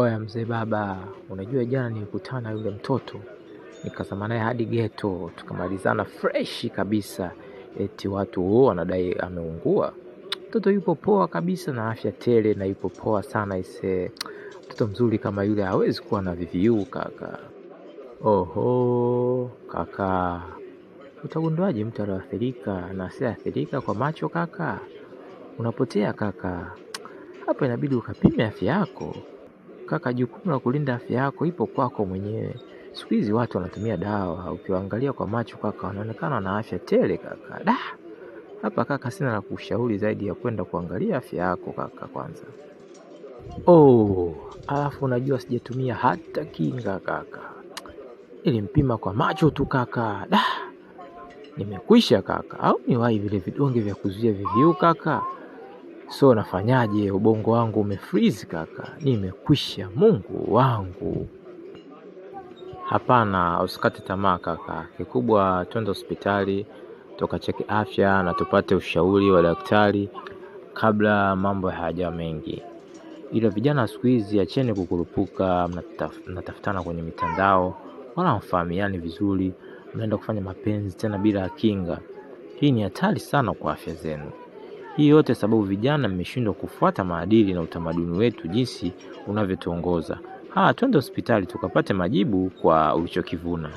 Oya mzee baba, unajua jana nilikutana na yule mtoto, nikazama naye hadi ghetto, tukamalizana fresh kabisa. Eti watu wanadai ameungua. Mtoto yupo poa kabisa na afya tele na yupo poa sana ise. Mtoto mzuri kama yule hawezi kuwa na VVU kaka. Oho kaka, utagunduaje mtu aliyeathirika na asiyeathirika kwa macho kaka? Unapotea kaka. Hapo inabidi ukapime afya yako. Kaka, jukumu la kulinda afya yako ipo kwako mwenyewe. Siku hizi watu wanatumia dawa, ukiwaangalia kwa macho kaka wanaonekana na afya tele kaka. Hapa kaka sina la kushauri zaidi ya kwenda kuangalia afya yako kaka kwanza. Alafu unajua sijatumia hata kinga kaka. Nilimpima kwa macho tu kaka. Nimekwisha kaka. Au niwahi vile vidonge vya kuzuia VVU kaka? So nafanyaje? Ubongo wangu umefreeze kaka. Nimekwisha, Mungu wangu. Hapana, usikate tamaa kaka. Kikubwa twende hospitali, tukacheki afya na tupate ushauri wa daktari kabla mambo hayajawa mengi. Ila vijana siku hizi acheni kukurupuka, mnatafutana kwenye mitandao, wala mfahamiani vizuri, mnaenda kufanya mapenzi tena bila kinga. Hii ni hatari sana kwa afya zenu. Hii yote sababu vijana mmeshindwa kufuata maadili na utamaduni wetu jinsi unavyotuongoza. Twende hospitali tukapate majibu kwa ulichokivuna.